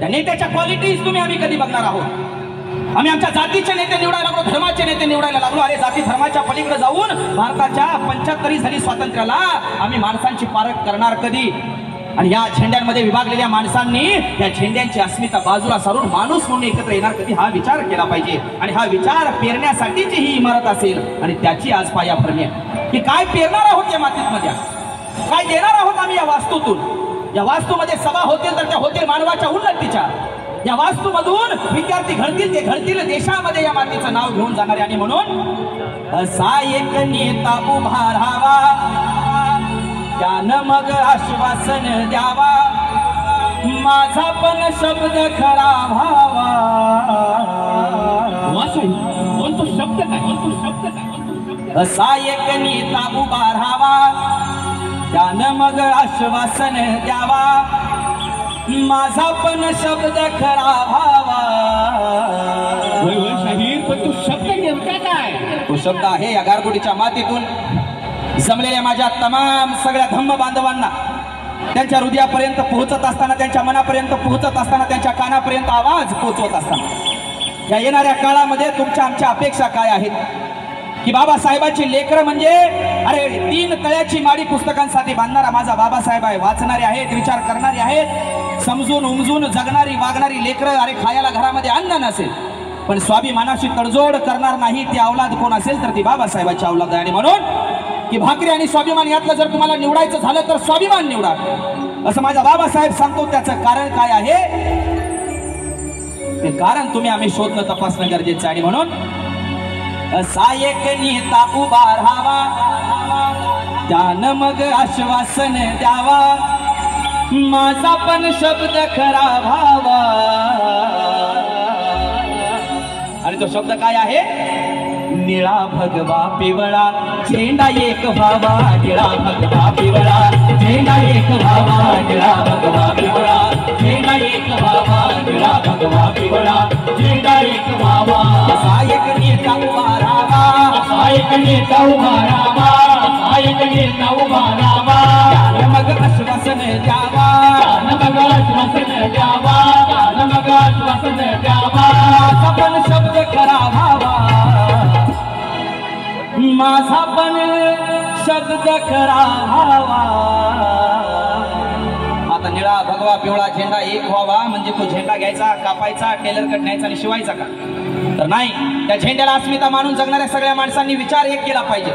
नेत्याच्या क्वालिटीज तुम्ही आम्ही कधी बघणार आहोत? आम्ही आमच्या जातीचे नेते निवडायला लागलो, धर्माचे नेते निवडायला लागलो. अरे जाती धर्माच्या पलीकडे जाऊन भारताच्या 75 झाली स्वातंत्र्याला आम्ही माणसांची पारख करणार कधी? आणि या झेंड्यांमध्ये विभागलेल्या माणसांनी या झेंड्यांची अस्मिता बाजूला सारून माणूस म्हणून एकत्र येणार कधी, हा विचार केला पाहिजे. आणि हा विचार पेरण्यासाठीची ही इमारत असेल आणि त्याची आज पायाभरणी आहे की काय पेरणार आहोत या मातीमध्ये, काय देणार आहोत आम्ही या वास्तूतून. या वास्तूमध्ये सभा होतील तर त्या होतील मानवाच्या उन्नतीच्या. या वास्तूमधून विद्यार्थी घडतील, ते घडतील देशामध्ये या मातीचं नाव घेऊन जाणारे. आणि म्हणून असा एक नेता उभा राहावा, त्यानं मग आश्वासन द्यावा, माझा पण शब्द खरा व्हावा. तो शब्द काय? असा एक नेता उभा राहावा, त्यानं मग आश्वासन द्यावा, माझा पण शब्द खरा व्हावा. शाहीर, पण तो शब्द नेमका काय? तो शब्द आहे या गारगोटीच्या मातीतून जमलेल्या माझ्या तमाम सगळ्या धम्म बांधवांना त्यांच्या हृदयापर्यंत पोहोचत असताना, त्यांच्या मनापर्यंत पोहोचत असताना, त्यांच्या कानापर्यंत आवाज पोहोचवत असताना या येणाऱ्या काळामध्ये तुमच्या आमच्या अपेक्षा काय आहेत की बाबासाहेबांची लेकरं म्हणजे अरे 3 तळ्याची माडी पुस्तकांसाठी बांधणारा माझा बाबासाहेब आहे. वाचणारे आहेत, विचार करणारे आहेत, समजून उमजून जगणारी वागणारी लेकरं. अरे खायला घरामध्ये अन्न नसेल पण स्वाभिमानाशी तडजोड करणार नाही ती औलाद कोण असेल तर ती बाबासाहेबांची औलाद आहे. आणि म्हणून की भाकरी आणि स्वाभिमान यातलं जर तुम्हाला निवडायचं झालं तर स्वाभिमान निवडा असं माझा बाबासाहेब सांगतो. त्याचं कारण काय आहे ते कारण तुम्ही आम्ही शोधणं तपासणं गरजेचं आहे. आणि म्हणून असा एक नेता उभा राहावा, त्यानं मग आश्वासन द्यावा, माझा पण शब्द खरा व्हावा. आणि तो शब्द काय आहे? निळा भगवा पिवळा झेंडा एक व्हावा, निळा भगवा पिवळा झेंडा एक व्हावा, निळा भगवा पिवळा झेंडा एक व्हावा, निळा भगवा पिवळा झेंडा एक व्हावा. असा एक नेता उभा राहावा, असा एक नेता उभा राहावा, असा एक नेता उभा राहावा, त्यानं मग आश्वासन द्यावा, त्यानं मग आश्वासन द्यावा, त्यानं मग आश्वासन द्यावा, माझा पण शब्द खरा व्हावा, माझा पण शब्द खरा व्हावा. आता निळा भगवा पिवळा झेंडा एक व्हावा म्हणजे तो झेंडा घ्यायचा, कापायचा, टेलरकडे न्यायचा आणि शिवायचा का? तर नाही. त्या झेंड्याला अस्मिता मानून जगणाऱ्या सगळ्या माणसांनी विचार एक केला पाहिजे.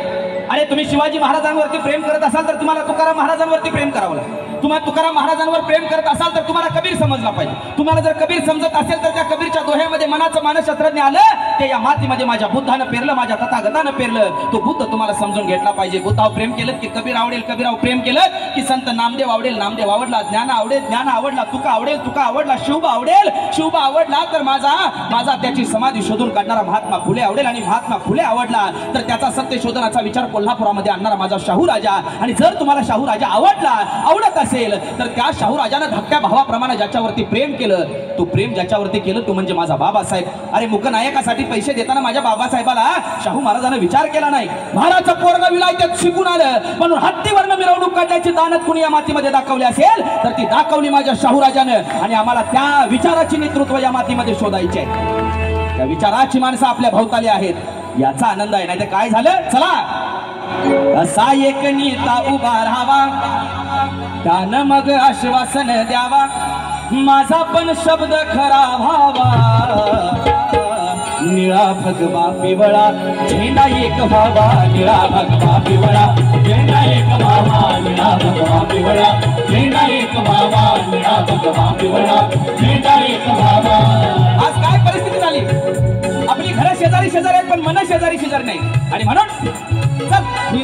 अरे तुम्ही शिवाजी महाराजांवरती प्रेम करत असाल तर तुम्हाला तुकाराम महाराजांवरती प्रेम करावं लागेल. तुम्हाला तुकाराम महाराजांवर प्रेम करत असाल तर तुम्हाला कबीर समजला पाहिजे. तुम्हाला जर कबीर समजत असेल तर त्या कबीरच्या दोह्यामध्ये मनाचं मानसशास्त्रज्ञ आलं, ते या मातीमध्ये माझ्या बुद्धानं पेरलं, माझ्या तथागतानं पेरलं. तो बुद्ध तुम्हाला समजून घेतला पाहिजे. बुद्धावर प्रेम केलं की कबीर आवडेल, कबीरावर प्रेम केलं की संत नामदेव आवडेल, नामदेव आवडला, ज्ञान आवडेल, ज्ञान आवडला, तुका आवडेल, तुका आवडला, शिवबा आवडेल, शिवबा आवडला तर माझा त्याची समाधी शोधून काढणारा महात्मा फुले आवडेल, आणि महात्मा फुले आवडला तर त्याचा सत्य शोधनाचा विचार कोल्हापुरामध्ये आणणारा माझा शाहू राजा. आणि जर तुम्हाला शाहू राजा आवडत असेल तर त्या शाहू राजानं धाकट्या भावाप्रमाणे ज्याच्यावरती प्रेम केलं, तो प्रेम ज्याच्यावरती केलं तो म्हणजे माझा बाबासाहेब. अरे मुकनायकासाठी पैसे देताना माझ्या बाबासाहेबाला शाहू महाराजांना विचार केला नाही. महाराजचं पोरगा विलायतेत शिकून आलं म्हणून हत्तीवरनं मिरवणूक काढण्याची दानत कुणी या मातीमध्ये दाखवली असेल तर ती दाखवली माझ्या शाहू राजानं. आणि आम्हाला त्या विचाराची नेतृत्व या मातीमध्ये शोधायचे आहे. त्या विचाराची माणसं आपल्या भोवताली आहेत, याचा आनंद आहे. नाही तर काय झालं? चला असा एक नेता उभा राहावा, त्यानं मग आश्वासन द्यावा, माझा पण शब्द खरा व्हावा. निळा भगवा पिवळा झेंडा एक व्हावा, निळा भगवा पिवळा झेंडा एक व्हावा, निळा भगवा पिवळा झेंडा एक व्हावा, निळा भगवा पिवळा झेंडा एक व्हावा. आज काय परिस्थिती झाली? आपली घरं शेजारी शेजारी आहेत पण मन शेजारी शेजारी नाही. आणि म्हणून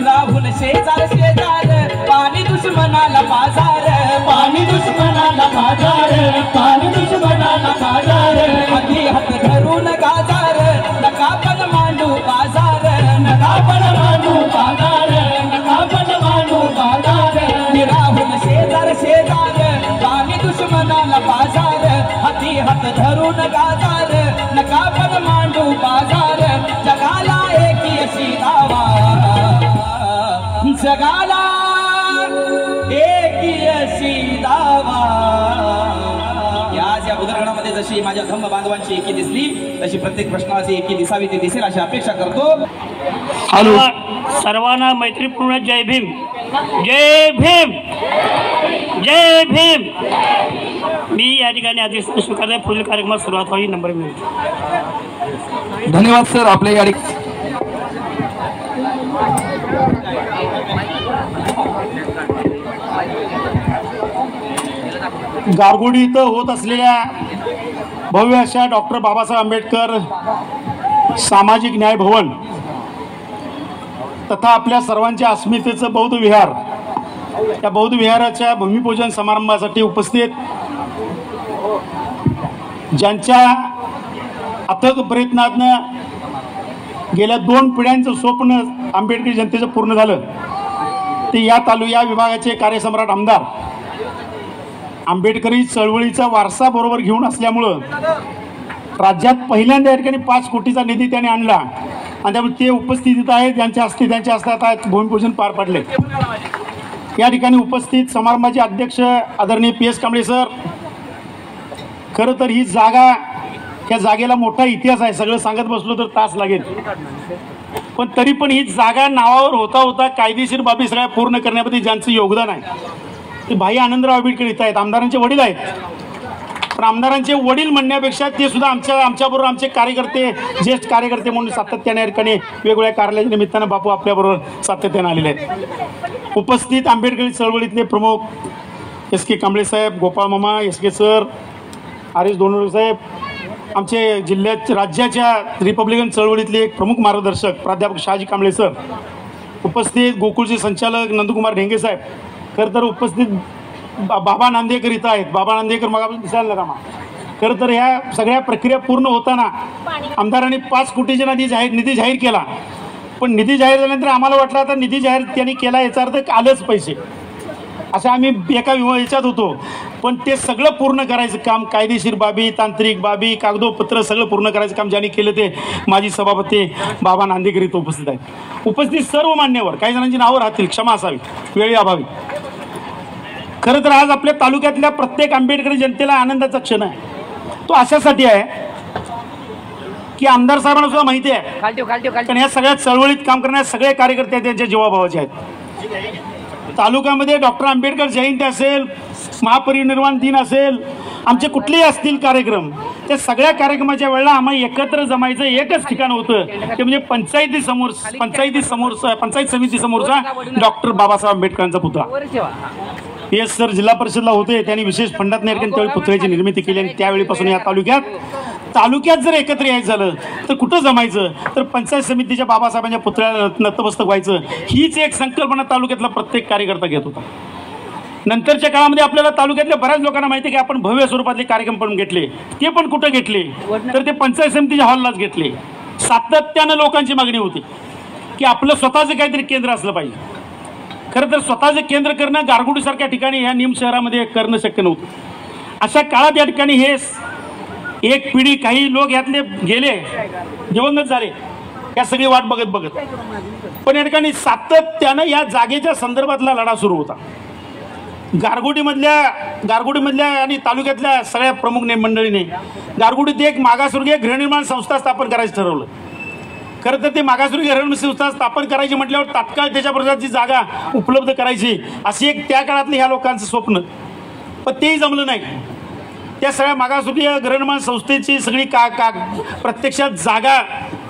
राहुल शेजार शेजार पाणी दुश्मनाला बाजार, पाणी दुश्मनाला बाजार, पाणी दुश्मनाला बाजार, हाती हात धरून गाजार, नका पण मांडू बाजार, नका पण मांडू बाजार, नका पण मांडू बाजार. राहुल शेजार शेजार पाणी दुश्मनाला बाजार, हाती हात धरून गाजार, नका पण मांडू बाजार. जगाला एक अशी धावा, जगाला एक अशी दावा. आज या उदरगणामध्ये जशी माझ्या धम्म बांधवांची एकी दिसली तशी प्रत्येक प्रश्नाची एकी दिसावी ती दिसेल अशी अपेक्षा करतो. हॅलो सर्वांना मैत्रीपूर्ण जय भीम. जय भीम. जय भीम. मी या ठिकाणी आदेश स्वीकारले. पुढील कार्यक्रमात सुरुवात व्हावी. नंबर मिळेल. धन्यवाद सर. आपल्या या गारगोडी इथं होत असलेल्या भव्य अशा डॉक्टर बाबासाहेब आंबेडकर सामाजिक न्याय भवन तथा आपल्या सर्वांच्या अस्मितेचं बौद्ध विहार या बौद्ध विहाराच्या भूमिपूजन समारंभासाठी उपस्थित ज्यांच्या अथक प्रयत्नातनं गेल्या 2 पिढ्यांचं स्वप्न आंबेडकरी जनतेचं पूर्ण झालं ते या विभागाचे कार्यसम्राट आमदार आंबेडकरी चळवळीचा वारसा बरोबर घेऊन असल्यामुळं राज्यात पहिल्यांदा या ठिकाणी 5 कोटीचा निधी त्याने आणला आणि त्यामुळे ते उपस्थितीत आहेत. त्यांच्या हस्ते आता भूमिपूजन पार पडले. या ठिकाणी उपस्थित समारंभाचे अध्यक्ष आदरणीय PS कांबळे सर. खरं तर ही जागा या जागेला मोठा इतिहास आहे. सगळं सांगत बसलो तर तास लागेल. पण तरी पण ही जागा नावावर होता कायदेशीर बाबी सगळ्या पूर्ण करण्यामध्ये ज्यांचं योगदान आहे ते भाई आनंदराव आंबेडकर इथं आहेत. आमदारांचे वडील आहेत. पण आमदारांचे वडील म्हणण्यापेक्षा ते सुद्धा आमच्याबरोबर आमचे कार्यकर्ते ज्येष्ठ कार्यकर्ते म्हणून सातत्याने या ठिकाणी वेगवेगळ्या कार्यालयाच्या निमित्तानं बापू आपल्याबरोबर सातत्याने आलेले आहेत. उपस्थित आंबेडकरी चळवळीतले प्रमुख SK कांबळे साहेब, गोपाळ मामा, SK सर, आरिस दोनोरे साहेब, आमचे राज्याच्या रिपब्लिकन चळवळीतले एक प्रमुख मार्गदर्शक प्राध्यापक शहाजी कांबळे सर, उपस्थित गोकुळचे संचालक नंदकुमार ढेंगे साहेब, खरं तर उपस्थित बाबा नांदेकर इथं आहेत. बाबा नांदेकर मग दिसायला का खरं तर ह्या सगळ्या प्रक्रिया पूर्ण होताना आमदारांनी 5 कोटीचा निधी जाहीर केला. पण निधी जाहीर झाल्यानंतर आम्हाला वाटलं आता निधी जाहीर त्यांनी केला याचा अर्थ आलंच पैसे असं आम्ही एका याच्यात होतो. पण ते सगळं पूर्ण करायचं काम कायदेशीर बाबी, तांत्रिक बाबी, कागदोपत्र सगळं पूर्ण करायचं काम ज्यांनी केलं ते माजी सभापती बाबा नांदेकर इथं उपस्थित आहेत. उपस्थित सर्व मान्यवर, काही जणांची नावं राहतील, क्षमा असावी वेळी अभावी. खरं तर आज आपल्या तालुक्यातल्या प्रत्येक आंबेडकरी जनतेला आनंदाचा क्षण आहे. तो अशासाठी आहे की आमदार साहेबांना सुद्धा माहिती आहे कारण या सगळ्या चळवळीत काम करणारे सगळे कार्यकर्ते त्यांच्या जीवाभावाचे आहेत. तालुक्यामध्ये डॉक्टर आंबेडकर जयंती असेल, महापरिनिर्वाण दिन असेल, आमचे कुठलेही असतील कार्यक्रम, त्या सगळ्या कार्यक्रमाच्या वेळेला आम्हाला एकत्र जमायचं एकच ठिकाण होतं ते म्हणजे पंचायत समितीसमोरचा डॉक्टर बाबासाहेब आंबेडकरांचा पुतळा. PS सर जिल्हा परिषदला होते. त्यांनी विशेष फंडात त्यावेळी पुतळ्याची निर्मिती केली आणि त्यावेळीपासून या तालुक्यात जर एकत्र यायचं झालं तर कुठं जमायचं तर पंचायत समितीच्या बाबासाहेबांच्या पुतळ्याला नतमस्तक व्हायचं. हीच एक संकल्पना तालुक्यातला प्रत्येक कार्यकर्ता घेत होता. नंतरच्या काळामध्ये आपल्याला तालुक्यातल्या बऱ्याच लोकांना माहिती आहे की आपण भव्य स्वरूपातले कार्यक्रम पण घेतले. ते पण कुठं घेतले तर ते पंचायत समितीच्या हॉललाच घेतले. सातत्यानं लोकांची मागणी होती की आपलं स्वतःचं काहीतरी केंद्र असलं पाहिजे. खरं तर स्वतःचं केंद्र करणं गारगोडीसारख्या ठिकाणी ह्या निम शहरामध्ये करणं शक्य नव्हतं. अशा काळात या ठिकाणी हे एक पिढी, काही लोक यातले गेले, दिवंगत झाले, या सगळी वाट बघत पण या ठिकाणी सातत्यानं या जागेच्या संदर्भातला लढा सुरू होता. गारगोडीमधल्या आणि तालुक्यातल्या सगळ्या प्रमुख मंडळीने गारगोडीत एक मागासवर्गीय गृहनिर्माण संस्था स्थापन करायचं ठरवलं. खरं तर ते मागासवर्गीय गृहनिर्माण संस्था स्थापन करायची म्हटल्यावर तात्काळ त्याच्या प्रकारची जागा उपलब्ध करायची अशी एक त्या काळातलं ह्या लोकांचं स्वप्न, पण तेही जमलं नाही. त्या सगळ्या मागासवर्गीय गृहनिर्माण संस्थेची सगळी प्रत्यक्षात जागा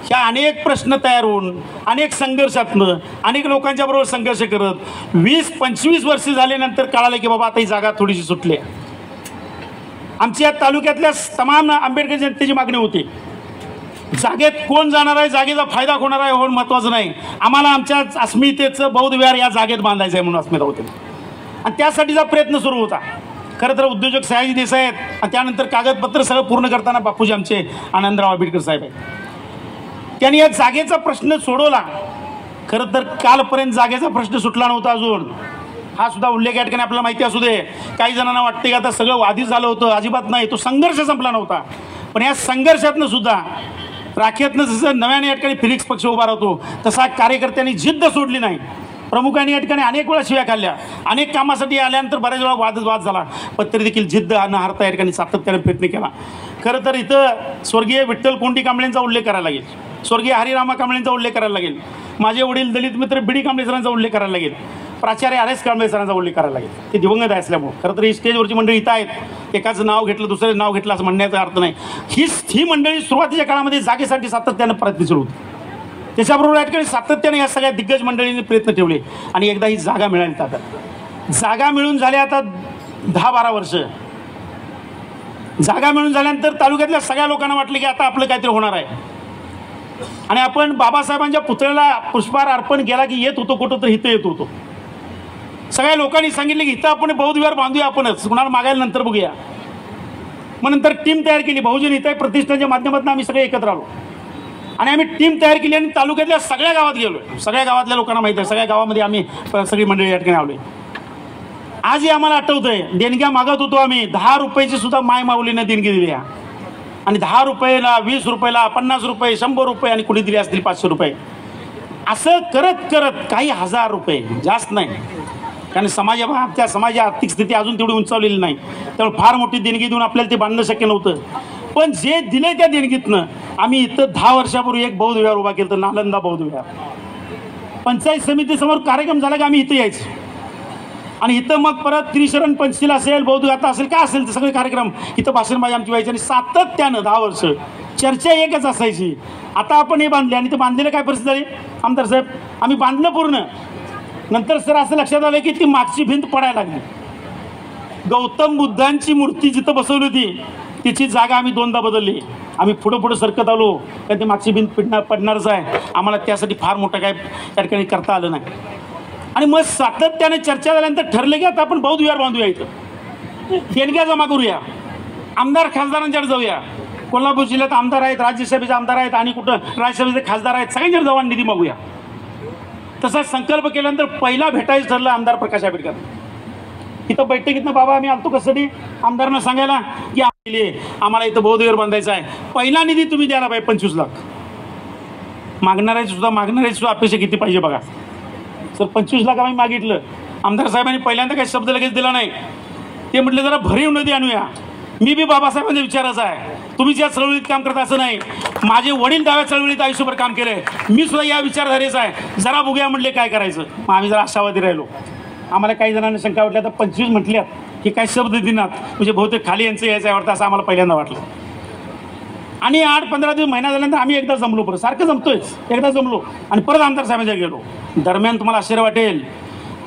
ह्या अनेक प्रश्न तयार होऊन, अनेक संघर्षातनं, अनेक लोकांच्या बरोबर संघर्ष करत 20-25 वर्ष झाल्यानंतर कळालं की बाबा आता ही जागा थोडीशी सुटली. आमची या तालुक्यातल्या तमाम आंबेडकर जनतेची मागणी होती, जागेत कोण जाणार आहे, जागेचा फायदा होणार आहे, होणं महत्त्वाचं नाही, आम्हाला आमच्या अस्मितेचं बौद्ध विहार या जागेत बांधायचं आहे म्हणून अस्मिता होते. आणि त्यासाठीचा प्रयत्न सुरू होता. खरं तर उद्योजक सयाजी देसाई आहेत आणि त्यानंतर कागदपत्र सगळं पूर्ण करताना बापूजी आमचे आनंदराव आंबेडकर साहेब आहेत. त्यांनी या जागेचा प्रश्न सोडवला. खरं तर कालपर्यंत जागेचा प्रश्न सुटला नव्हता अजून. हा सुद्धा उल्लेख या ठिकाणी आपल्याला माहिती असू दे. काही जणांना वाटते की आता सगळं वादी झालं होतं, अजिबात नाही, तो संघर्ष संपला नव्हता. पण या संघर्षातनं सुद्धा राखेतनं जसं नव्याने या ठिकाणी फिनिक्स पक्ष उभा राहतो तसा कार्यकर्त्यांनी जिद्द सोडली नाही प्रमुखांनी या ठिकाणी अनेक वेळा शिव्या खाल्ल्या, अनेक कामासाठी आल्यानंतर बऱ्याच वेळा वाद झाला, पण तरी देखील जिद्द न हारता या ठिकाणी सातत्याने प्रयत्न केला. खरं तर इथं स्वर्गीय विठ्ठल कोंडी कांबळेंचा उल्लेख करायला लागेल, स्वर्गीय हरिरामा कांबळेंचा उल्लेख करायला लागेल, माझे वडील दलित मित्र बी डी कांबळे सरांचा उल्लेख करायला लागेल, प्राचार्य आर एस कांबळे सरांचा उल्लेख करायला लागेल. ते दिवंगत आहे असल्यामुळे खरं तर ही स्टेजवरची मंडळी इथं आहेत, एकाचं नाव घेतलं दुसरं नाव घेतलं असं म्हणण्याचा अर्थ नाही. ही मंडळी सुरुवातीच्या काळामध्ये जागेसाठी सातत्यानं प्रयत्नशील होती. त्याच्याबरोबर या ठिकाणी सातत्याने या सगळ्या दिग्गज मंडळींनी प्रयत्न ठेवले आणि एकदा ही जागा मिळाली. आता जागा मिळून झाल्या आता 10-12 वर्ष. जागा मिळून झाल्यानंतर तालुक्यातल्या सगळ्या लोकांना वाटलं की आता आपलं काहीतरी होणार आहे आणि आपण बाबासाहेबांच्या पुतळ्याला पुष्पहार अर्पण केला की येत होतो कुठं तर इथं येत होतो. सगळ्या लोकांनी सांगितले की इथं आपण बौद्धविहार बांधूया, आपणच कुणाला मागायला नंतर बघूया. मग नंतर टीम तयार केली, बहुजन हिताय प्रतिष्ठानच्या माध्यमातून आम्ही सगळे एकत्र आलो आणि आम्ही टीम तयार केली आणि तालुक्यातल्या सगळ्या गावात गेलो. सगळ्या गावातल्या लोकांना माहिती आहे, सगळ्या गावामध्ये आम्ही सगळी मंडळी या ठिकाणी आलो. आजही आम्हाला आठवतंय देणग्या मागत होतो आम्ही, 10 रुपयाची सुद्धा माय माऊलीनं देणगी दिली आणि 10 रुपयाला 20 रुपयाला 50 रुपये 100 रुपये आणि कुणी दिली असतील 500 रुपये, असं करत करत काही 1000 रुपये, जास्त नाही, कारण आमच्या समाजाची आर्थिक स्थिती अजून तेवढी उंचावलेली नाही, त्यामुळे फार मोठी देणगी देऊन आपल्याला ते बांधणं शक्य नव्हतं. पण जे दिले त्या देणगीतनं आम्ही इथं 10 वर्षापूर्वी एक बौद्ध विहार उभा केलं, तर नालंदा बौद्ध विहार. पंचायत समितीसमोर कार्यक्रम झाला की आम्ही इथं यायचं आणि इथं मग परत त्रिशरण पंचशील असेल, बौद्ध गाथा असेल, काय असेल ते सगळे कार्यक्रम इथं भाषणबाजी आमची व्हायची आणि सातत्यानं 10 वर्ष चर्चा एकच असायची. आता आपण हे बांधले आणि ते बांधलेलं काय परिस्थिती झाली आमदार साहेब, आम्ही बांधलं पूर्ण, नंतर सर असं लक्षात आलं की ती मागची भिंत पडायला लागली. गौतम बुद्धांची मूर्ती जिथं बसवली होती तिची जागा आम्ही 2दा बदलली. आम्ही पुढं सरकत आलो, कारण ती मागची भिंत पडणारच आहे, आम्हाला त्यासाठी फार मोठं काय त्या ठिकाणी करता आलं नाही. आणि मग सातत्याने चर्चा झाल्यानंतर ठरलं की आता आपण बौद्ध विहार बांधूया, इथं देणग्या जमा करूया, आमदार खासदारांच्याकडे जाऊया. कोल्हापूर जिल्ह्यात आमदार आहेत, राज्यसभेचे आमदार आहेत आणि कुठं राज्यसभेचे खासदार आहेत, सगळ्यांच्याकडे जाऊन निधी मागूया. तसा संकल्प केल्यानंतर पहिला भेटायचं ठरलं आमदार प्रकाश आंबेडकर. इथं बैठकीतनं बाबा आम्ही आलतो कशासाठी, आमदारांना सांगायला की आम्हाला इथं बौद्ध विहार बांधायचा आहे, पहिला निधी तुम्ही द्यायला पाहिजे 25 लाख. मागणाऱ्याची सुद्धा अपेक्षा किती पाहिजे बघा सर. 25 लाख आम्ही मागितलं. आमदार साहेबांनी पहिल्यांदा काही शब्द लगेच दिला नाही, ते म्हटले जरा भरीव नदी आणूया. मी बी बाबासाहेबांच्या विचाराचा आहे, तुम्ही ज्या चळवळीत काम करता असं नाही, माझे वडील डाव्या चळवळीत आयुष्यभर काम केलंय, मी सुद्धा या विचारधारेचा आहे, जरा बघूया म्हटले काय करायचं. मग आम्ही जरा आशावादी राहिलो. आम्हाला काही जणांना शंका वाटल्या, तर 25 म्हटल्यात की काय शब्द दिनात म्हणजे बहुतेक खाली यांचं यायचं आहे वाटतं, असं आम्हाला पहिल्यांदा वाटलं. आणि 8-15 दिवस महिना झाल्यानंतर आम्ही एकदा जमलो, परत सारखं जमतोयच, एकदा जमलो आणि परत आमदार साहेबांच्या गेलो. दरम्यान तुम्हाला आश्चर्य वाटेल,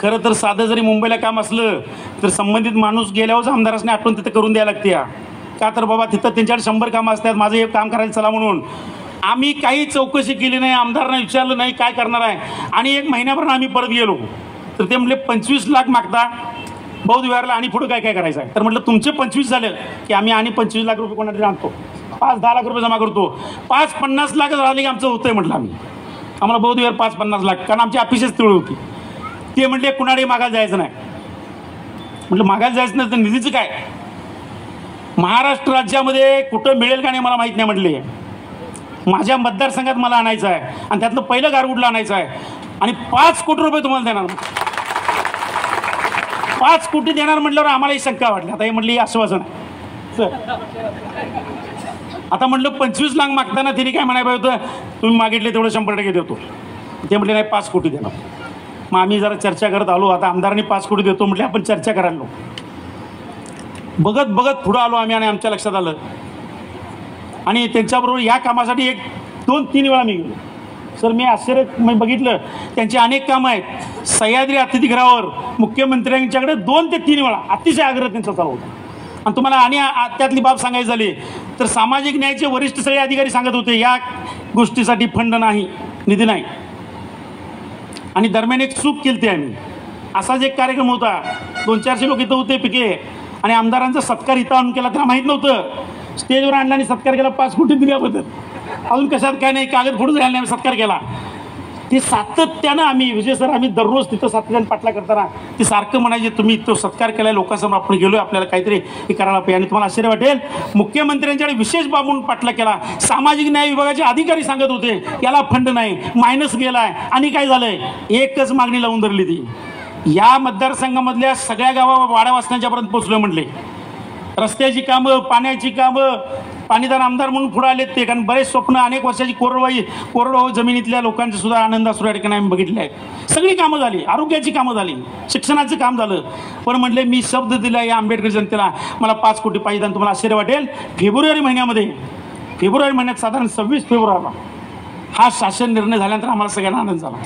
खरं तर साधं जरी मुंबईला काम असलं तर संबंधित माणूस गेल्यावरच आमदारांनी आठवण तिथं करून द्यायला लागते. का तर बाबा तिथं त्यांच्याकडे 100 कामं असतात, माझं हे काम करायला चला म्हणून. आम्ही काही चौकशी केली नाही, आमदारांना विचारलं नाही काय करणार आहे. आणि 1 महिन्याभर आम्ही परत गेलो तर ते म्हटले 25 लाख मागता बौद्ध विहारला आणि पुढं काय काय करायचं आहे. तर म्हटलं तुमचे 25 झाले की आम्ही आणि 25 लाख रुपये कोणातरी आणतो, 5-10 लाख रुपये जमा करतो, 5-50 लाख झाले की आमचं होतंय म्हटलं. आम्हाला बौद्ध विहार 5-50 लाख, कारण आमची अपेक्षाच तेवढी होती. ते म्हटले कुणालाही मागायला जायचं नाही. म्हटलं मागायला जायचं नाही तर निधीचं काय, महाराष्ट्र राज्यामध्ये कुठं मिळेल का नाही मला माहीत नाही. म्हटले माझ्या मतदारसंघात मला आणायचं आहे आणि त्यातलं पहिलं गारगुडला आणायचं आहे आणि 5 कोटी रुपये तुम्हाला देणार. 5 कोटी देणार म्हटल्यावर आम्हालाही शंका वाटली. आता हे म्हटली आश्वासन आहे सर. आता म्हटलं 25 लाख मागताना तिने काय म्हणायला पाहिजे होतं, तुम्ही मागितले तेवढं 100% देतो. ते म्हटले नाही 5 कोटी देणार. मग आम्ही जरा चर्चा करत आलो. आता आमदारांनी 5 कोटी देतो म्हटले, आपण चर्चा करायला नको. बघत पुढं आलो आम्ही आणि आमच्या लक्षात आलं आणि त्यांच्याबरोबर या कामासाठी 1-2-3 वेळा मी गेलो. सर मी आश्चर्य बघितलं, त्यांची अनेक कामं आहेत. सह्याद्री अतिथीगृहावर मुख्यमंत्र्यांच्याकडे 2 ते 3 वेळा अतिशय आग्रह त्यांचा चालू होता. आणि तुम्हाला आणि त्यातली बाब सांगायची झाली तर सामाजिक न्यायाचे वरिष्ठ सगळे अधिकारी सांगत होते या गोष्टीसाठी फंड नाही, निधी नाही. आणि दरम्यान एक चूक केली ती आम्ही. असाच एक कार्यक्रम होता, 200-400 लोक इथं होते पिके आणि आमदारांचा सत्कार इथं आणून केला, त्यांना माहीत नव्हतं. स्टेजवर आणला आणि सत्कार केला 5 कोटी दिल्याबद्दल. अजून कशात काय नाही, कागद फोडून झाला नाही, सत्कार केला. ते सातत्यानं आम्ही विजय सर आम्ही दररोज तिथं सातत्यानं पाठला करताना ते सारखं म्हणायचे तुम्ही तो सत्कार केला लोकांसमोर आपण गेलोय आपल्याला काहीतरी हे करायला पाहिजे. आणि तुम्हाला आश्चर्य वाटेल मुख्यमंत्र्यांच्याकडे विशेष बाबून पाठला केला. सामाजिक न्याय विभागाचे अधिकारी सांगत होते याला फंड नाही मायनस गेलाय आणि काय झालंय एकच मागणी लावून धरली ती. या मतदारसंघामधल्या सगळ्या गावा वाड्या वाचण्याच्यापर्यंत पोहोचलं म्हणले. रस्त्याची कामं पाण्याची कामं पाणीदार आमदार म्हणून पुढे आलेत ते कारण बरेच स्वप्न अनेक वर्षाची कोरडवाहू जमिनीतल्या लोकांचे सुद्धा आनंद असू या ठिकाणी आम्ही बघितले आहेत. सगळी कामं झाली आरोग्याची कामं झाली शिक्षणाचं काम झालं. पण म्हटले मी शब्द दिला या आंबेडकर जनतेला मला 5 कोटी पाहिजे. आणि तुम्हाला आश्चर्य वाटेल फेब्रुवारी महिन्यात साधारण 26 फेब्रुवारीला हा शासन निर्णय झाल्यानंतर आम्हाला सगळ्यांना आनंद झाला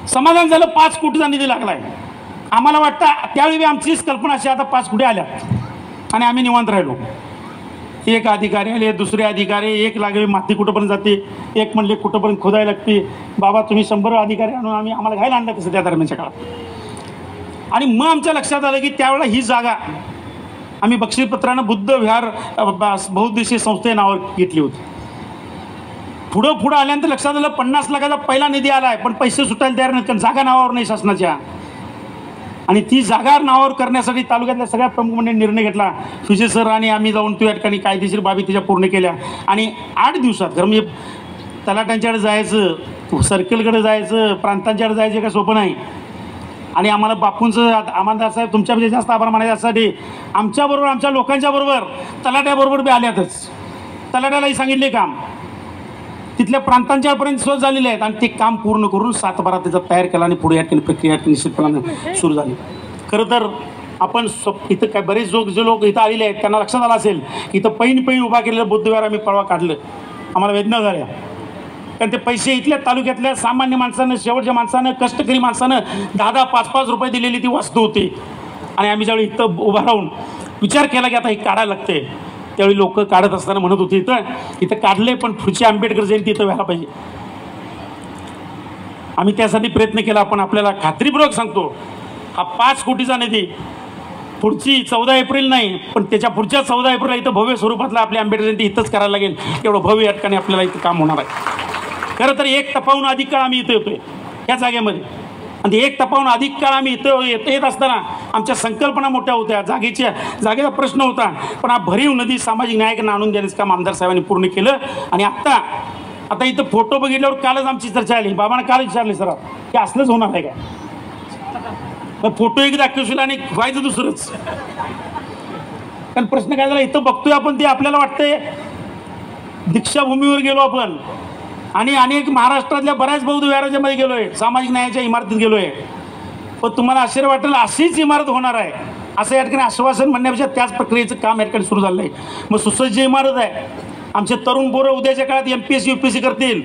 समाधान झालं. 5 कोटीचा निधी लागलाय. आम्हाला वाटतं त्यावेळी आमचीच कल्पना अशी आता 5 कोटी आल्या आणि आम्ही निवांत राहिलो. एक अधिकारी आले दुसरे अधिकारी एक लागले माती कुठंपर्यंत जाते एक म्हणले कुठंपर्यंत खोदायला लागते. बाबा तुम्ही 100 अधिकारी आणून आम्हाला घ्यायला आणलं तसं त्या दरम्यानच्या काळात. आणि मग आमच्या लक्षात आलं की त्यावेळेला ही जागा आम्ही बक्षीसपत्रानं बुद्ध विहार बहुउद्देशीय संस्थे नावावर घेतली होती. पुढं आल्यानंतर लक्षात आलं 50 लाखाचा पहिला निधी आला आहे पण पैसे सुटायला तयार नाहीत कारण जागा नावावर नाही शासनाच्या. आणि ती जागा नावावर करण्यासाठी तालुक्यातल्या सगळ्या प्रमुख मंडळींनी निर्णय घेतला. विजय सर आणि आम्ही जाऊन त्या ठिकाणी कायदेशीर बाबी त्याच्या पूर्ण केल्या. आणि 8 दिवसात खरं म्हणजे तलाट्यांच्याकडे जायचं सर्कलकडे जायचं प्रांतांच्याकडे जायचं का सोपं नाही. आणि आम्हाला बापूंचं आमदार साहेब तुमच्यापेक्षा जास्त आभार मानायचे यासाठी आमच्याबरोबर आमच्या लोकांच्या बरोबर तलाट्याबरोबर बी आल्यातच. तलाट्यालाही सांगितले काम तिथल्या प्रांतांच्यापर्यंत सोय झालेले आहेत आणि ते काम पूर्ण करून 7-12 त्याचा तयार केला आणि पुढे या ठिकाणी प्रक्रिया निश्चितपणाने सुरू झाली. खरं तर आपण इथं काय बरेच जे लोक इथं आलेले आहेत त्यांना लक्षात आलं असेल की इथं पैन उभा केलेलं बुद्धविहार आम्ही परवा काढलं. आम्हाला वेदना झाल्या कारण ते पैसे इथल्या तालुक्यातल्या सामान्य माणसानं शेवटच्या माणसानं कष्टकरी माणसानं 10-10, 5-5 रुपये दिलेली ती वस्तू होती. आणि आम्ही ज्यावेळी इथं उभा राहून विचार केला की आता हे काढायला लागते त्यावेळी लोक काढत असताना म्हणत होते इथं काढले पण पुढची आंबेडकर जयंती इथं व्हायला पाहिजे. आम्ही त्यासाठी प्रयत्न केला. पण आपल्याला खात्रीपूर्वक सांगतो हा 5 कोटीचा निधी पुढची 14 एप्रिल नाही पण त्याच्या पुढच्या 14 एप्रिलला इथं भव्य स्वरूपातला आपली आंबेडकर जयंती इथंच करायला लागेल. एवढं भव्य या ठिकाणी आपल्याला इथं काम होणार आहे. खरं तर 1 तपाहून अधिक काळ आम्ही इथं येतोय या जागेमध्ये. आणि 1 तपाहून अधिक काळ आम्ही इथं येत असताना आमच्या संकल्पना मोठ्या होत्या जागेचा प्रश्न होता. पण हा भरीव नदी सामाजिक न्यायाकडे आणून देण्याचं काम आमदार साहेबांनी पूर्ण केलं. आणि आता इथं फोटो बघितल्यावर कालच आमची चर्चा आली. बाबांना काल विचारले सर की असलंच होणार आहे काय. मग फोटो एक दाखवशील आणि व्हायचं दुसरंच. कारण प्रश्न काय झाला इथं बघतोय आपण ते आपल्याला वाटतंय दीक्षाभूमीवर गेलो आपण आणि अनेक महाराष्ट्रातल्या बऱ्याच बौद्ध विहाराच्या मध्ये गेलोय सामाजिक न्यायाच्या इमारतीत गेलोय. पण तुम्हाला आश्चर्य वाटेल अशीच इमारत होणार आहे असं या ठिकाणी आश्वासन म्हणण्यापेक्षा त्याच प्रक्रियेचं काम या ठिकाणी सुरू झालं आहे. मग सुसज्ज इमारत आहे. आमचे तरुण पोरं उद्याच्या काळात MPSC UPSC करतील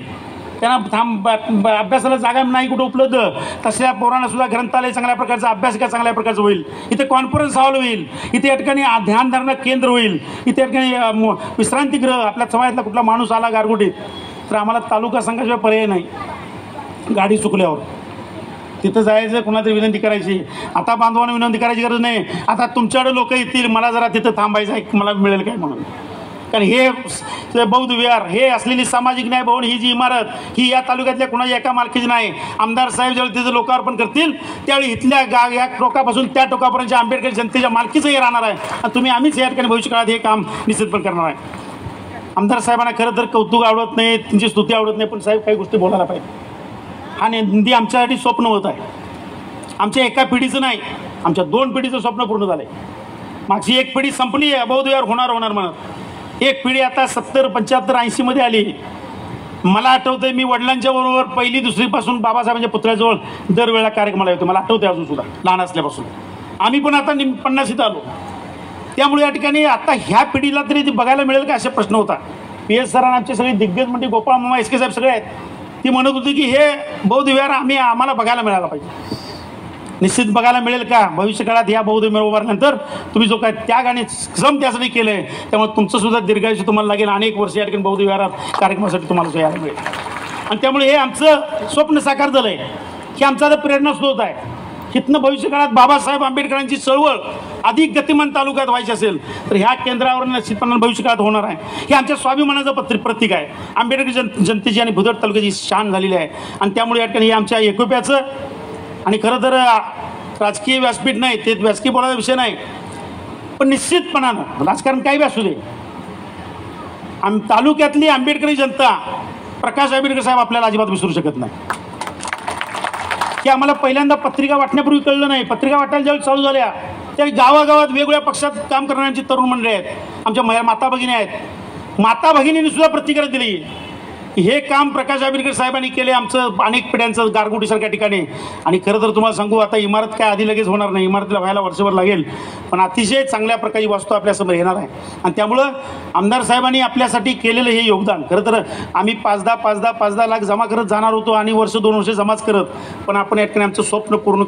त्यांना अभ्यासाला जागा नाही कुठं उपलब्ध तसल्या पोरांना सुद्धा ग्रंथालय चांगल्या प्रकारचा अभ्यासिका चांगल्या प्रकारचं होईल. इथे कॉन्फरन्स हॉल होईल. इथे या ठिकाणी ध्यानधारणा केंद्र होईल. इथे या ठिकाणी विश्रांतीगृह आपल्या समाजातला कुठला माणूस आला गारगोटीत तर आम्हाला तालुका संघाशिवाय पर्याय नाही. गाडी चुकल्यावर तिथं जायचं कुणातरी विनंती करायची. आता बांधवांना विनंती करायची गरज नाही. आता तुमच्याकडे लोक येतील मला जरा तिथं थांबायचं आहे मला मिळेल काय म्हणून. कारण हे बौद्ध विहार हे असलेली सामाजिक न्याय भवन ही जी इमारत ही या तालुक्यातल्या कुणाच्या एका मालकीची नाही. आमदार साहेब ज्यावेळी तिचं लोकार्पण करतील त्यावेळी इथल्या या टोकापासून त्या टोकापर्यंत आंबेडकर जनतेच्या मालकीचं हे राहणार आहे. आणि तुम्ही आम्हीच या ठिकाणी भविष्यकाळात हे काम निश्चितपणे करणार आहे. आमदार साहेबांना खरं तर कौतुक आवडत नाही त्यांची स्तुती आवडत नाही पण साहेब काही गोष्टी बोलायला पाहिजे. हा निधी आमच्यासाठी स्वप्न होत आहे. आमच्या एका पिढीचं नाही आमच्या 2 पिढीचं स्वप्न पूर्ण झालं आहे. मागची एक पिढी संपली बौद्ध विहार होणार म्हणत. एक पिढी आता 70, 75, 80 मध्ये आली. मला आठवतंय मी वडिलांच्या बरोबर 1ली, 2री पासून बाबासाहेबांच्या पुतळ्याजवळ दरवेळेला कार्यक्रमाला येतो. मला आठवते अजून सुद्धा लहान असल्यापासून. आम्ही पण आता 50शीत आलो. त्यामुळे या ठिकाणी आता ह्या पिढीला तरी ती बघायला मिळेल का असे प्रश्न होता. PS सरांना आमचे सगळे दिग्गज म्हणजे गोपाळ मामा SK साहेब सगळे आहेत. ती म्हणत होती की हे बौद्ध विहार आम्हाला बघायला मिळाला पाहिजे. निश्चित बघायला मिळेल का भविष्य काळात या बौद्ध विहार उभारल्यानंतर तुम्ही जो काय त्याग आणि श्रम त्यासाठी केलंय त्यामुळे तुमचं सुद्धा दीर्घायुष्य तुम्हाला लागेल. अनेक वर्ष या ठिकाणी बौद्ध विहारात कार्यक्रमासाठी तुम्हाला यायला मिळेल. आणि त्यामुळे हे आमचं स्वप्न साकार झालं आहे की आमचा आता प्रेरणास्रोत आहे. इथनं भविष्य काळात बाबासाहेब आंबेडकरांची चळवळ अधिक गतिमान तालुक्यात व्हायची असेल तर ह्या केंद्रावर निश्चितपणे भविष्य काळात होणार आहे. हे आमच्या स्वाभिमानाचं प्रतीक आहे. आंबेडकर जनतेची आणि भुदड तालुक्याची शान झालेली आहे आणि त्यामुळे या ठिकाणी हे आमच्या एकोप्याचं आणि खरं तर राजकीय व्यासपीठ नाही, ते व्यासकीय बोलायचा विषय नाही, पण निश्चितपणानं राजकारण काही बी असू दे, तालुक्यातली आंबेडकरी जनता प्रकाश आंबेडकर साहेब आपल्याला अजिबात विसरू शकत नाही. की आम्हाला पहिल्यांदा पत्रिका वाटण्यापूर्वी कळलं नाही. पत्रिका वाटायला ज्यावेळी चालू झाल्या त्यावेळी गावागावात वेगवेगळ्या पक्षात काम करणाऱ्यांची तरुण मंडळी आहेत, आमच्या माता भगिनी आहेत. माता भगिनींनी सुद्धा प्रतिक्रिया दिली की हे काम प्रकाश आंबेडकर साहेबांनी केले आमचं अनेक पिढ्यांचं गारगोटीसारख्या ठिकाणी. आणि खरं तर तुम्हाला सांगू, आता इमारत काय आधी लगेच होणार नाही, इमारतीला व्हायला वर्षभर लागेल, पण अतिशय चांगल्या प्रकारची वास्तू आपल्यासमोर येणार आहे. आणि त्यामुळं आमदार साहेबांनी आपल्यासाठी केलेलं हे योगदान, खरं तर आम्ही 5-10 लाख जमा करत जाणार होतो आणि 1-2 वर्ष जमाच करत, पण आपण या ठिकाणी आमचं स्वप्न पूर्ण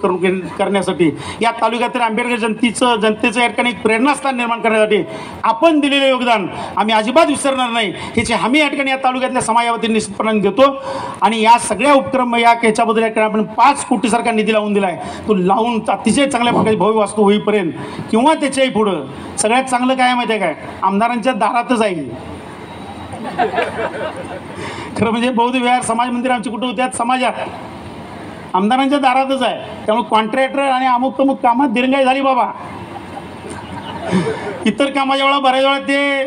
करण्यासाठी या तालुक्यातील आंबेडकर जनतेचं या ठिकाणी प्रेरणास्थान निर्माण करण्यासाठी आपण दिलेलं योगदान आम्ही अजिबात विसरणार नाही. ह्याची हमी या ठिकाणी या तालुक्यातल्या समाजावरती निश्चितपणे देतो. आणि या सगळ्या उपक्रम याच्याबद्दल या ठिकाणी आपण 5 कोटीसारखा निधी लावून दिला आहे. तो लावून अतिशय चांगल्या प्रकारची भव्य वास्तू होईपर्यंत किंवा त्याच्याही पुढं सगळ्यात चांगलं काय माहिती आहे काय, आमदारांच्या दारातच आहे. खरं म्हणजे बौद्ध विहार समाज मंदिर आमची कुठं होत्यात समाजात, आमदारांच्या दारातच आहे. त्यामुळे कॉन्ट्रॅक्टर आणि अमुक तमुक कामात दिरंगाई झाली बाबा. इतर कामाच्या वेळा बऱ्याच वेळा ते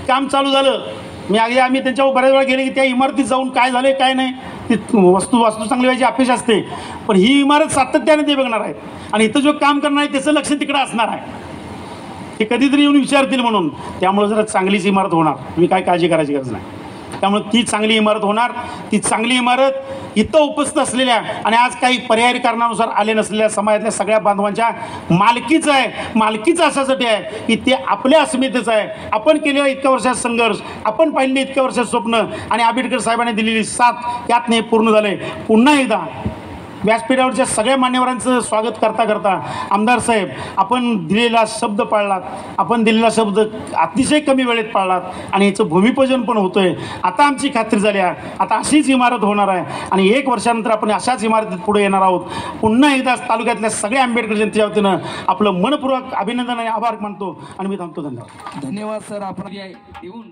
काम चालू झालं, आम्ही त्यांच्यावर बऱ्याच वेळा गेले की त्या इमारतीत जाऊन काय झालं काय नाही, ती वास्तू चांगली व्हायची अपेक्षा असते, पण ही इमारत सातत्याने ते बघणार आहेत आणि इथं जो काम करणार आहे त्याचं लक्ष तिकडं असणार आहे. ते कधीतरी येऊन विचारतील म्हणून. त्यामुळे जरा चांगलीच इमारत होणार, तुम्ही काय काळजी करायची गरज नाही. त्यामुळे ती चांगली इमारत होणार. ती चांगली इमारत इथं उपस्थित असलेल्या आणि आज काही पर्यायी कारणानुसार आले नसलेल्या समाजातल्या सगळ्या बांधवांच्या मालकीचं आहे. मालकीचं अशासाठी आहे की ते आपल्या अस्मितेचं आहे. आपण केलेला इतक्या वर्षाचा संघर्ष, आपण पाहिलेली इतक्या वर्षाचं स्वप्न आणि आंबेडकर साहेबांनी दिलेली साथ यात हे पूर्ण झाले. पुन्हा एकदा व्यासपीठावरच्या सगळ्या मान्यवरांचं स्वागत करता आमदार साहेब, आपण दिलेला शब्द पाळलात, आपण दिलेला शब्द अतिशय कमी वेळेत पाळलात आणि याचं भूमिपूजन पण होतं आहे. आता आमची खात्री झाली आहे, आता अशीच इमारत होणार आहे आणि 1 वर्षानंतर आपण अशाच इमारतीत पुढे येणार आहोत. पुन्हा एकदा तालुक्यातल्या सगळ्या आंबेडकर जनतेच्या वतीनं आपलं मनपूर्वक अभिनंदन आणि आभार मानतो आणि मी थांबतो. धन्यवाद. धन्यवाद सर. आपण येऊन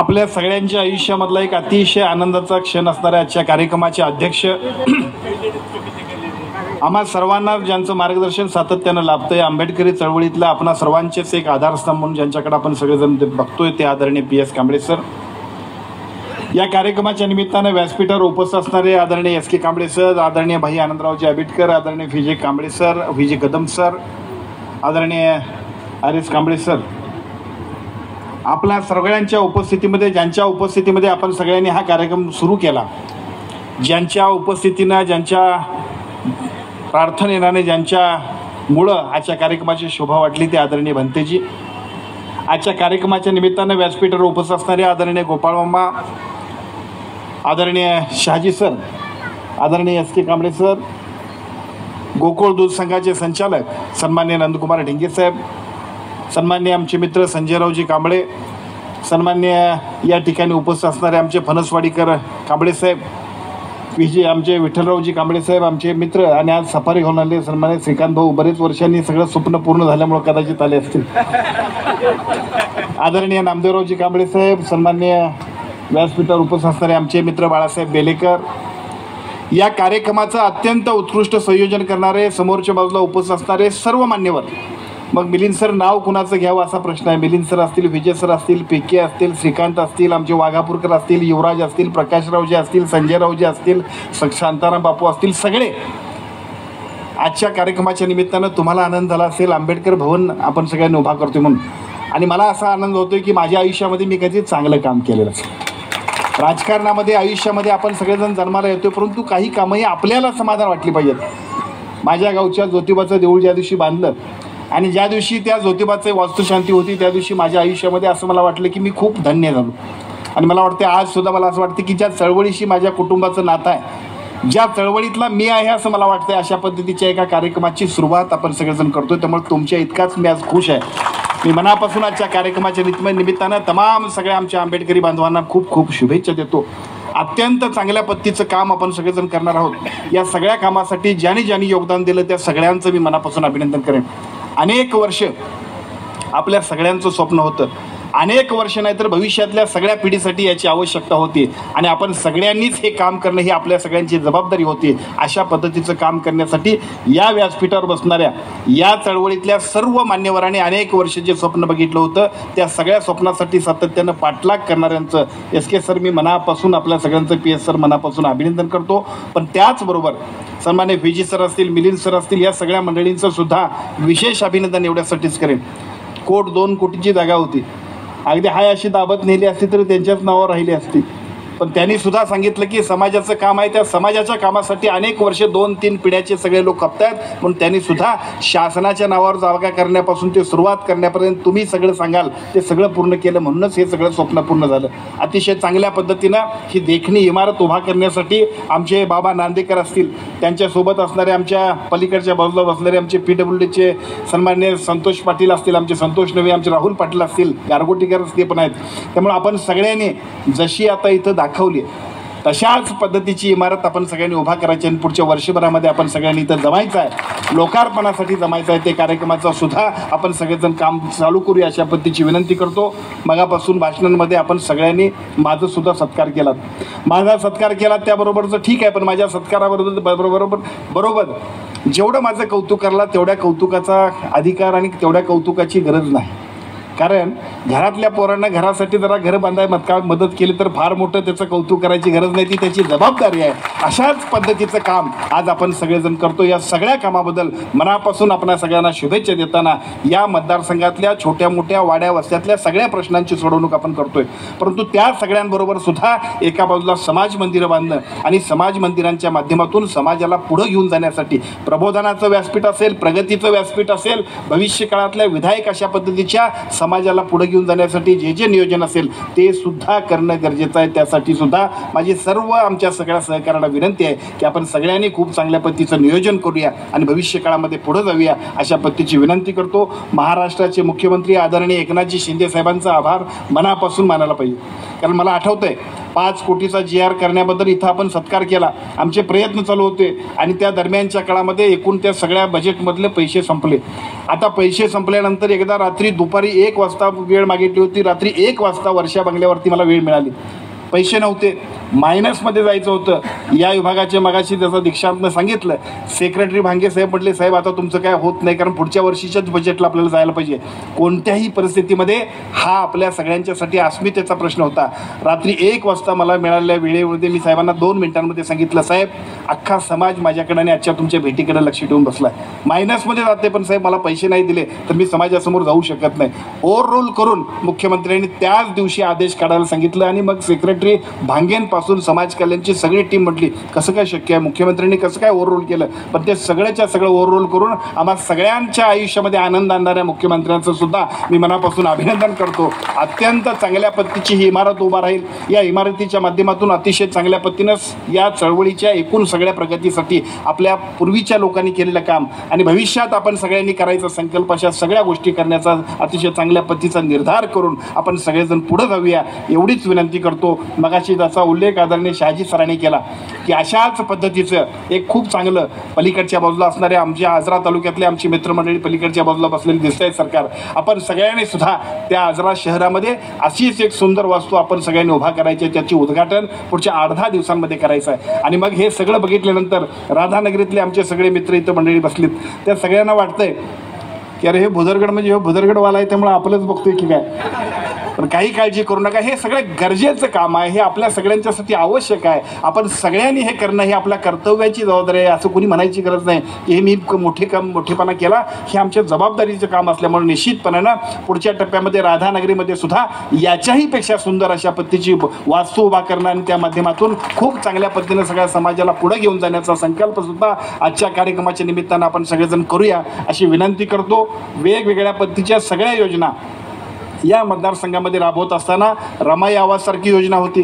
आपल्या सगळ्यांच्या आयुष्यामधला एक अतिशय आनंदाचा क्षण असणाऱ्या आजच्या कार्यक्रमाचे अध्यक्ष, आम्हा सर्वांना ज्यांचं मार्गदर्शन सातत्यानं लाभतंय, आंबेडकरी चळवळीतल्या आपणा सर्वांचेच एक आधारस्तंभ म्हणून ज्यांच्याकडे आपण सगळेजण बघतोय ते आदरणीय PS कांबळे सर. या कार्यक्रमाच्या निमित्तानं व्यासपीठावर उपस्थित असणारे आदरणीय SK कांबळे सर, आदरणीय भाई आनंदरावजी आबिटकर, आदरणीय VJ Kamble sir, VJ Kadam sir, आदरणीय RS कांबळे सर, आपल्या सगळ्यांच्या उपस्थितीमध्ये, ज्यांच्या उपस्थितीमध्ये आपण सगळ्यांनी हा कार्यक्रम सुरू केला, ज्यांच्या उपस्थितीनं, ज्यांच्या प्रार्थनेने, ज्यांच्यामुळं आजच्या कार्यक्रमाची शोभा वाटली ते आदरणीय भंतेजी. आजच्या कार्यक्रमाच्या निमित्तानं व्यासपीठावर उपस्थित असणारे आदरणीय गोपाळ मामा, आदरणीय शहाजी सर, आदरणीय SK कांबळे सर, गोकुळ दूध संघाचे संचालक सन्माननीय नंदकुमार ढिंगे साहेब, सन्माननीय आमचे मित्र संजयरावजी कांबळे, सन्माननीय या ठिकाणी उपस्थित असणारे आमचे फणसवाडीकर कांबळे साहेब, VJ आमचे विठ्ठलरावजी कांबळे साहेब, आमचे मित्र आणि आज सफारी घेऊन आले सन्माननीय श्रीकांत भाऊ, बरेच वर्षांनी सगळं स्वप्न पूर्ण झाल्यामुळे कदाचित आले असतील, आदरणीय नामदेवरावजी कांबळे साहेब, सन्माननीय व्यासपीठावर उपस्थित असणारे आमचे मित्र बाळासाहेब बेलेकर. या कार्यक्रमाचं अत्यंत उत्कृष्ट संयोजन करणारे, समोरच्या बाजूला उपस्थित असणारे सर्व मान्यवर. मग मिलिंद सर नाव कुणाचं घ्यावं असा प्रश्न आहे. मिलिंद सर असतील, विजय सर असतील, PK असतील, श्रीकांत असतील, आमचे वाघापूरकर असतील, युवराज असतील, प्रकाशरावजी असतील, संजयरावजी असतील, शांताराम बापू असतील, सगळे आजच्या कार्यक्रमाच्या निमित्तानं तुम्हाला आनंद झाला असेल. आंबेडकर भवन आपण सगळ्यांनी उभा करतोय म्हणून, आणि मला असा आनंद होतोय की माझ्या आयुष्यामध्ये मी कधी चांगलं काम केलेलं असेल. राजकारणामध्ये, आयुष्यामध्ये आपण सगळेजण जन्माला येतोय, परंतु काही कामंही आपल्याला समाधान वाटली पाहिजेत. माझ्या गावच्या ज्योतिबाचं देऊळ ज्या दिवशी बांधलं आणि ज्या दिवशी त्या ज्योतिबाची वास्तुशांती होती, त्या दिवशी माझ्या आयुष्यामध्ये असं मला वाटलं की मी खूप धन्य झालो. आणि मला वाटते आजसुद्धा मला असं वाटतं की ज्या चळवळीशी माझ्या कुटुंबाचं नातं आहे, ज्या चळवळीतला मी आहे असं मला वाटतं, अशा पद्धतीच्या एका कार्यक्रमाची सुरुवात आपण सगळेजण करतोय. त्यामुळे तुमच्या इतकाच मी आज खुश आहे. मी मनापासून आजच्या कार्यक्रमाच्या निमित्तानं तमाम सगळ्या आमच्या आंबेडकरी बांधवांना खूप खूप शुभेच्छा देतो. अत्यंत चांगल्या पद्धतीचं काम आपण सगळेजण करणार आहोत. या सगळ्या कामासाठी ज्यांनी ज्यांनी योगदान दिलं त्या सगळ्यांचं मी मनापासून अभिनंदन करेन. अनेक वर्ष आपल्या सगळ्यांचं स्वप्न होतं, अनेक वर्ष नाही तर भविष्यातल्या सगळ्या पिढीसाठी याची आवश्यकता होती, आणि आपण सगळ्यांनीच हे काम करणं ही आपल्या सगळ्यांची जबाबदारी होती. अशा पद्धतीचं काम करण्यासाठी या व्यासपीठावर बसणाऱ्या या चळवळीतल्या सर्व मान्यवरांनी अनेक वर्ष जे स्वप्न बघितलं होतं, त्या सगळ्या स्वप्नासाठी सातत्यानं पाठलाग करणाऱ्यांचं SK सर मी मनापासून, आपल्या सगळ्यांचं PS सर मनापासून अभिनंदन करतो. पण त्याचबरोबर सन्मान्य VJ सर असतील, मिलिंद सर असतील, या सगळ्या मंडळींचं सुद्धा विशेष अभिनंदन एवढ्यासाठीच करेन. 2 कोटीची जागा होती, अगदी हाय अशी दाबत नेली असती तर त्यांच्याच नावावर राहिली असती. पण त्यांनी सुद्धा सांगितलं की समाजाचं काम आहे, त्या समाजाच्या कामासाठी अनेक वर्ष 2-3 पिढ्याचे सगळे लोक खपतायत, म्हणून त्यांनी सुद्धा शासनाच्या नावावर जागा करण्यापासून ते सुरुवात करण्यापर्यंत तुम्ही सगळं सांगाल ते सगळं पूर्ण केलं, म्हणूनच हे सगळं स्वप्न पूर्ण झालं. अतिशय चांगल्या पद्धतीनं ही देखणी इमारत उभा करण्यासाठी आमचे बाबा नांदेकर असतील, त्यांच्यासोबत असणारे आमच्या पलीकडच्या बाजूला बसणारे आमचे PWDचे सन्माननीय संतोष पाटील असतील, आमचे संतोष नवे, आमचे राहुल पाटील असतील, गारगोटीकर ते पण आहेत. त्यामुळे आपण सगळ्यांनी जशी आता इथं दाखवली तशाच पद्धतीची इमारत आपण सगळ्यांनी उभा करायची, आणि पुढच्या वर्षभरामध्ये आपण सगळ्यांनी इथं जमायचं आहे, लोकार्पणासाठी जमायचं आहे. ते कार्यक्रमाचं सुद्धा आपण सगळेजण काम चालू करूया अशा पद्धतीची विनंती करतो. मगापासून भाषणांमध्ये आपण सगळ्यांनी माझं सुद्धा सत्कार केलात, माझा सत्कार केला त्याबरोबरचं ठीक आहे, पण माझ्या बरोबर जेवढं माझं कौतुक करला तेवढ्या कौतुकाचा अधिकार आणि तेवढ्या कौतुकाची गरज नाही. कारण घरातल्या पोरांना घरासाठी जरा घर बांधायला मदत केली तर फार मोठं त्याचं कौतुक करायची गरज नाही, ती त्याची जबाबदारी आहे. अशाच पद्धतीचं काम आज आपण सगळेजण करतो. या सगळ्या कामाबद्दल मनापासून आपल्या सगळ्यांना शुभेच्छा देताना या मतदारसंघातल्या छोट्या मोठ्या वाड्या वस्त्यातल्या सगळ्या प्रश्नांची सोडवणूक आपण करतोय, परंतु त्या सगळ्यांबरोबर सुद्धा एका बाजूला समाज मंदिरं बांधणं आणि समाज मंदिरांच्या माध्यमातून समाजाला पुढं घेऊन जाण्यासाठी प्रबोधनाचं व्यासपीठ असेल, प्रगतीचं व्यासपीठ असेल, भविष्य काळातल्या विधायक अशा पद्धतीच्या समाजाला पुढे घेऊन जाण्यासाठी जे जे नियोजन असेल ते सुद्धा करणं गरजेचं आहे. त्यासाठी सुद्धा माझी सर्व आमच्या सगळ्या सहकाऱ्यांना विनंती आहे की आपण सगळ्यांनी खूप चांगल्या पद्धतीचं नियोजन करूया आणि भविष्य काळामध्ये पुढे जाऊया अशा पद्धतीची विनंती करतो. महाराष्ट्राचे मुख्यमंत्री आदरणीय एकनाथजी शिंदे साहेबांचा आभार मनापासून मानायला पाहिजे, कारण मला आठवतंय 5 कोटीचा GR करण्याबद्दल इथं आपण सत्कार केला. आमचे प्रयत्न चालू होते आणि त्या दरम्यानच्या काळामध्ये एकूण त्या सगळ्या बजेटमधले पैसे संपले. आता पैसे संपल्यानंतर एकदा रात्री दुपारी 1 वाजता वेळ मागितली होती. रात्री 1 वाजता वर्षा बंगल्यावरती मला वेळ मिळाली. पैसे नव्हते, मायनसमध्ये जायचं होतं. या विभागाचे मगाशी जसं दीक्षांतनं सांगितलं, सेक्रेटरी भांगे साहेब म्हटले, साहेब आता तुमचं काय होत नाही, कारण पुढच्या वर्षीच्याच बजेटला आपल्याला जायला पाहिजे. कोणत्याही परिस्थितीमध्ये हा आपल्या सगळ्यांच्यासाठी अस्मितेचा प्रश्न होता. रात्री 1 वाजता मला मिळालेल्या वेळेमध्ये मी साहेबांना 2 मिनिटांमध्ये सांगितलं, साहेब अख्खा समाज माझ्याकडे आणि आजच्या तुमच्या भेटीकडे लक्ष ठेवून बसला आहे. मायनसमध्ये जाते, पण साहेब मला पैसे नाही दिले तर मी समाजासमोर जाऊ शकत नाही. ओव्हररोल करून मुख्यमंत्र्यांनी त्याच दिवशी आदेश काढायला सांगितलं आणि मग सेक्रेटरी भांगेंपासून समाज कल्याणची सगळी टीम म्हटली, कसं काय शक्य आहे, मुख्यमंत्र्यांनी कसं काय ओव्हररोल केलं. पण ते सगळ्याच्या सगळं ओव्हररोल करून आम्हा सगळ्यांच्या आयुष्यामध्ये आनंद आणणाऱ्या मुख्यमंत्र्यांचं सुद्धा मी मनापासून अभिनंदन करतो. अत्यंत चांगल्या पद्धतीची ही इमारत उभा राहील. या इमारतीच्या माध्यमातून अतिशय चांगल्या पद्धतीनं या चळवळीच्या एकूण सगळ्या प्रगतीसाठी आपल्या पूर्वीच्या लोकांनी केलेलं काम आणि भविष्यात आपण सगळ्यांनी करायचा संकल्प, अशा सगळ्या गोष्टी करण्याचा अतिशय चांगल्या पद्धतीचा निर्धार करून आपण सगळेजण पुढे जाऊया एवढीच विनंती करतो. मगाशी त्याचा उल्लेख आदरणीय शहाजी सरांनी केला की अशाच पद्धतीचं एक खूप चांगलं पलीकडच्या बाजूला असणाऱ्या आमच्या आजरा तालुक्यातले आमची मित्रमंडळी पलीकडच्या बाजूला बसलेली दिसत आहे सरकार, आपण सगळ्यांनी सुद्धा त्या आजरा शहरामध्ये अशीच एक सुंदर वास्तू आपण सगळ्यांनी उभा करायची आहे. त्याची उद्घाटन पुढच्या 8-10 दिवसांमध्ये करायचं आहे. आणि मग हे सगळं बघितल्यानंतर राधानगरीतले आमचे सगळे मित्र इथं मंडळी बसलीत, त्या सगळ्यांना वाटतंय की अरे हे भुदरगड म्हणजे हे भुदरगडवाला आहे त्यामुळे आपलंच बघतोय की काय. पण काही काळजी करू नका, हे सगळं गरजेचं काम आहे, हे आपल्या सगळ्यांच्यासाठी आवश्यक आहे. आपण सगळ्यांनी हे करणं ही आपल्या कर्तव्याची जबाबदारी आहे. असं कोणी म्हणायची गरज नाही की हे मी मोठेपणा केला. हे आमच्या जबाबदारीचं काम असल्यामुळे निश्चितपणानं पुढच्या टप्प्यामध्ये राधानगरीमध्ये सुद्धा याच्याही पेक्षा सुंदर अशा पद्धतीची वास्तू उभा करणं आणि त्या माध्यमातून खूप चांगल्या पद्धतीनं सगळ्या समाजाला पुढे घेऊन जाण्याचा संकल्प सुद्धा आजच्या कार्यक्रमाच्या निमित्तानं आपण सगळेजण करूया अशी विनंती करतो. वेगवेगळ्या पद्धतीच्या सगळ्या योजना या मतदारसंघामध्ये राबवत असताना रमाई आवाजसारखी योजना होती,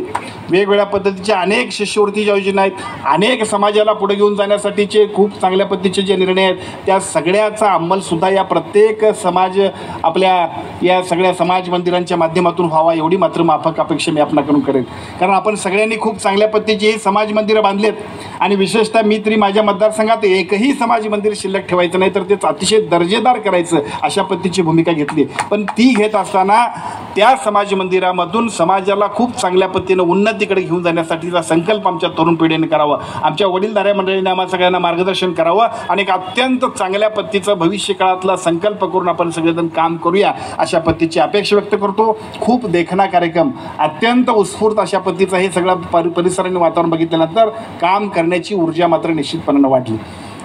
वेगवेगळ्या पद्धतीच्या अनेक शिष्यवृत्तीच्या योजना आहेत, अनेक समाजाला पुढे घेऊन जाण्यासाठीचे खूप चांगल्या पद्धतीचे जे निर्णय आहेत त्या सगळ्याचा अंमलसुद्धा या प्रत्येक समाज आपल्या या सगळ्या समाज मंदिरांच्या माध्यमातून व्हावा एवढी मात्र माफक अपेक्षा मी आपणाकडून करेन. कारण आपण सगळ्यांनी खूप चांगल्या पद्धतीची समाज मंदिरं बांधलेत आणि विशेषतः मी तरी माझ्या मतदारसंघात एकही समाज मंदिर शिल्लक ठेवायचं नाही तर तेच अतिशय दर्जेदार करायचं अशा पद्धतीची भूमिका घेतली. पण ती घेत असताना त्या समाज मंदिरामधून समाजाला खूप चांगल्या पद्धतीनं उन्नतीकडे घेऊन जाण्यासाठीचा संकल्प आमच्या तरुण पिढीने करावा, आमच्या वडीलधाऱ्या मंडळीने आम्हाला सगळ्यांना मार्गदर्शन करावं आणि एक अत्यंत चांगल्या पद्धतीचं भविष्य काळातला संकल्प करून आपण सगळेजण काम करूया अशा पद्धतीची अपेक्षा व्यक्त करतो. खूप देखणा कार्यक्रम, अत्यंत उत्स्फूर्त अशा पद्धतीचं हे सगळं परिसराने वातावरण बघितल्यानंतर काम करण्याची ऊर्जा मात्र निश्चितपणानं वाढली.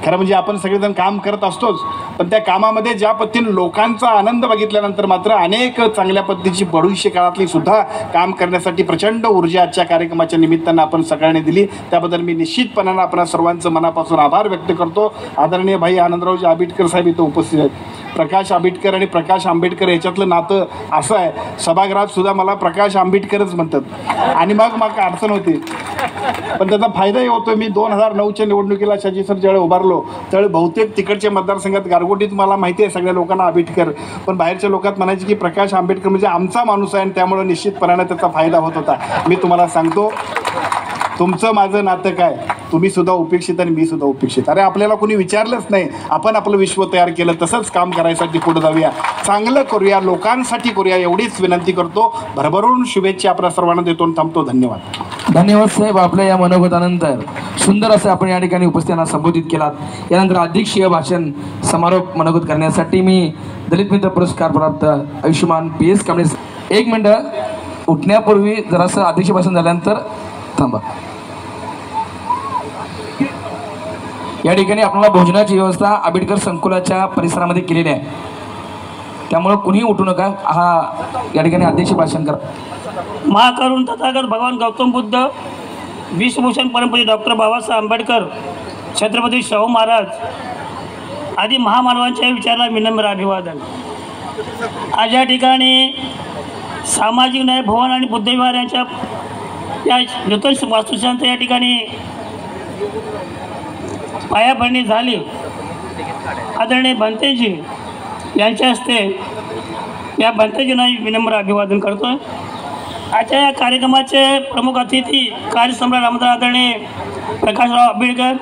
खरं म्हणजे आपण सगळेजण काम करत असतोच, पण त्या कामामध्ये ज्या पद्धतीने लोकांचा आनंद बघितल्यानंतर मात्र अनेक चांगल्या पद्धतीची भविष्य काळातली सुद्धा काम करण्यासाठी प्रचंड ऊर्जा आजच्या कार्यक्रमाच्या निमित्तानं आपण सगळ्यांनी दिली. त्याबद्दल मी निश्चितपणानं आपण सर्वांचं मनापासून आभार व्यक्त करतो. आदरणीय भाई आनंदरावजी आबिटकर साहेब इथं उपस्थित आहेत. प्रकाश आंबेडकर आणि प्रकाश आंबेडकर याच्यातलं नातं असं आहे, सभागृहात सुद्धा मला प्रकाश आंबेडकरच म्हणतात आणि मग अडचण होती. पण त्याचा फायदाही होतो. मी 2009च्या निवडणुकीला शहाजी सर ज्यावेळी उभारलो त्यावेळी बहुतेक तिकडच्या मतदारसंघात गारगोटीत मला माहिती आहे सगळ्या लोकांना आंबेडकर, पण बाहेरच्या लोकात म्हणायचे की प्रकाश आंबेडकर म्हणजे आमचा माणूस आहे आणि त्यामुळे निश्चितपणाने त्याचा फायदा होत होता. मी तुम्हाला सांगतो तुमचं माझं नातं काय, तुम्ही सुद्धा उपेक्षित आणि मी सुद्धा उपेक्षित. अरे आपल्याला कोणी विचारलंच नाही, आपण आपलं विश्व तयार केलं, तसंच काम करायसाठी पुढे जाऊया, चांगलं करूया, लोकांसाठी करूया एवढीच विनंती करतो. भरभरून शुभेच्छा आपल्या सर्वांना देतो आणि थांबतो. धन्यवाद. धन्यवाद साहेब. आपल्या या मनोगतानंतर सुंदर असं आपण या ठिकाणी उपस्थितांना संबोधित केलात. यानंतर अध्यक्षीय भाषण समारोप मनोगत करण्यासाठी मी दलित मित्र पुरस्कार प्राप्त आयुष्यमान PS कांबळे, 1 मिनिट उठण्यापूर्वी जरासं अध्यक्ष भाषण झाल्यानंतर थांबा. या ठिकाणी आपल्याला भोजनाची व्यवस्था आंबेडकर संकुलाच्या परिसरामध्ये केलेली आहे, त्यामुळे कुणीही उठू नका. हा या ठिकाणी अध्यक्ष भाषण करा. महाकरुण तथागत भगवान गौतम बुद्ध, विश्वभूषण परमपूज्य डॉक्टर बाबासाहेब आंबेडकर, छत्रपती शाहू महाराज आदी महामानवांच्या विचाराला विनम्र अभिवादन. आज या ठिकाणी सामाजिक न्याय भवन आणि बुद्धविहार यांच्या या नूतन वास्तुशांत या ठिकाणी पायाभरणी झाली. आदरणीय भंतेजी यांच्या हस्ते या भंतेजींना विनम्र अभिवादन करतो. आजच्या या कार्यक्रमाचे प्रमुख अतिथी कार्यसम्राट आमदार आदरणीय प्रकाशराव आंबेडकर,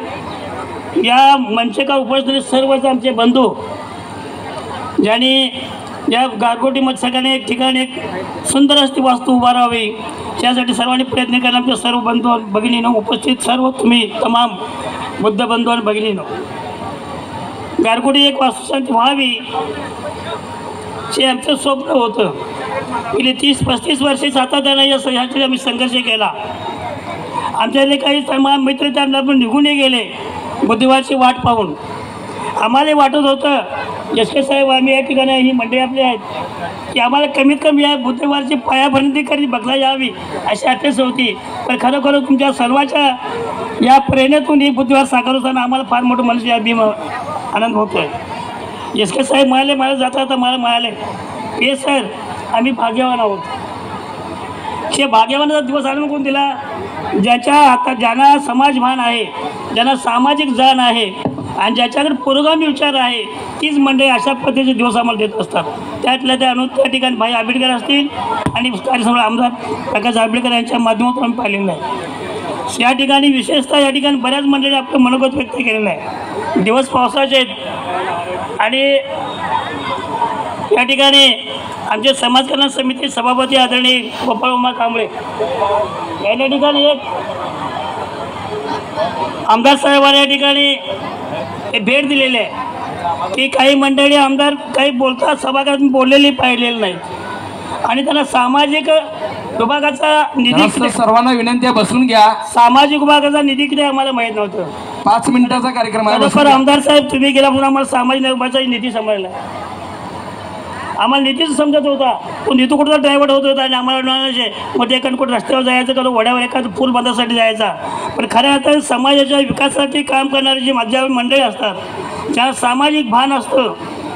या मंचका उपस्थित सर्वच आमचे बंधू, ज्यांनी या गारगोटीमध्ये सगळ्यांनी एक ठिकाणी एक सुंदर अशी वास्तू उभारावी त्यासाठी सर्वांनी प्रयत्न केला. आमचे सर्व बंधू भगिनीनो, उपस्थित सर्व तुम्ही तमाम बुद्ध बंधू आणि भगिनीनो, गारगोटी एक वास्तुशांती व्हावी हे आमचं स्वप्न होतं. गेली 30-35 वर्षे सातत्याने यासाठी आम्ही संघर्ष केला. आमच्याकडे काही तमाम मित्र त्यांना पण निघूनही गेले बुधवारची वाट पाहून. आम्हाला वाटत होतं यशके साहेब, आम्ही या ठिकाणी ही मंडळी आपली आहेत की आम्हाला कमीत कमी या बुधवारची पायाभरणी कधी बघता यावी अशी अपेक्षा होती. पण खरोखर तुमच्या सर्वांच्या या प्रेरणेतून ही बुधवार साकार होताना आम्हाला फार मोठं मनुष्य आनंद होतो आहे. यशके साहेब म्हणाले, मला जाता मला म्हणाले, हे सर आम्ही भाग्यवान आहोत. हे भाग्यवानाचा दिवस आणून कोण दिला? ज्याच्या हातात, ज्यांना समाजभान आहे, ज्यांना सामाजिक जाण आहे आणि ज्याच्याकडे पुरोगामी विचार आहे, तीच मंडळी अशा पद्धतीचे दिवस आम्हाला देत असतात. त्यातल्या त्या ठिकाणी भाई आंबेडकर असतील आणि कार्यसम्राट आमदार प्रकाश आंबेडकर यांच्या माध्यमातून आम्ही पाहिलेलं आहे. या ठिकाणी विशेषतः या ठिकाणी बऱ्याच मंडळी आपलं मनोगत व्यक्त केलेलं आहे. दिवस पावसाचे आहेत आणि या ठिकाणी आमचे समाज कल्याण समिती सभापती आदरणीय गोपाळ उमा कांबळे या ठिकाणी एक आमदार साहेबांनी या ठिकाणी भेट दिलेली आहे की काही मंडळी आमदार काही बोलतात सभागृहात बोललेली पाहिलेली नाहीत आणि त्यांना सामाजिक विभागाचा निधी, सर्वांना विनंती आहे बसून घ्या. सामाजिक विभागाचा निधी किती आम्हाला माहीत नव्हतं. 5 मिनिटाचा कार्यक्रम आहे. खरोखर आमदार साहेब तुम्ही गेल्यापासून आम्हाला सामाजिक विभागाचा निधी समजला. आम्हाला निधीच समजत होता, तो निधू कुठचा ड्रायव्हर होत होता आणि आम्हाला मध्ये एखादं कुठं रस्त्यावर जायचं का वड्यावर एखादं पूल बांधण्यासाठी जायचा. पण खऱ्या अर्थाने समाजाच्या विकासासाठी काम करणारी जी माझ्या मंडळी असतात, ज्या सामाजिक भान असतं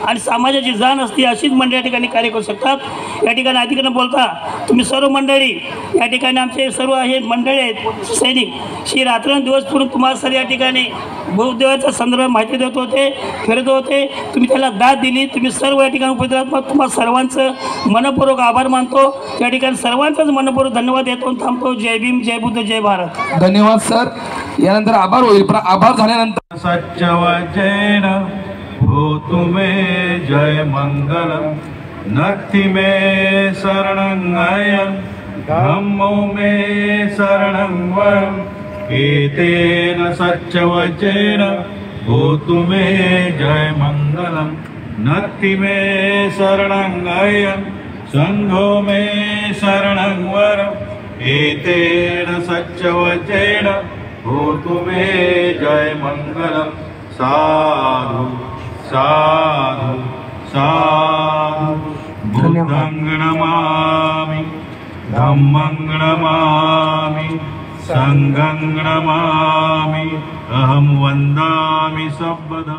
आणि समाजाची जाण असते, अशीच मंडळी या ठिकाणी कार्य करू शकतात. या ठिकाणी अधिकाऱ्यांना बोलता तुम्ही सर्व मंडळी या ठिकाणी आमचे सर्व हे मंडळी आहेत सैनिक, ही रात्रंदिवस पूर्ण तुम्हाला सर्व या ठिकाणी बहुदेवाच्या संदर्भात माहिती देत होते, फिरत होते. तुम्ही त्याला दाद दिली. तुम्ही सर्व या ठिकाणी उपस्थित तुम्हाला सर्वांचं मनपूर्वक आभार मानतो. त्या ठिकाणी सर्वांचाच मनपूर्वक धन्यवाद देतो. थांबतो. जय भीम, जय बुद्ध, जय भारत. धन्यवाद सर. यानंतर आभार होईल, पण आभार झाल्यानंतर सच्चवचन हो तुम्हें जय मंगलम, नत्थि में शरणं अयं, धम्मो में शरणं वरम, एतेन सच्चवचन हो तुम्हें जय मंगलम, नत्थि में शरणं अयं, संघो में शरणं वरम, एतेन सच्चवचन हो तुम्हें जय मंगलम. साधु साधु साधु. बुद्धं नमामि, धम्मं नमामि, संघं नमामि, अहं वन्दामि सर्वदा.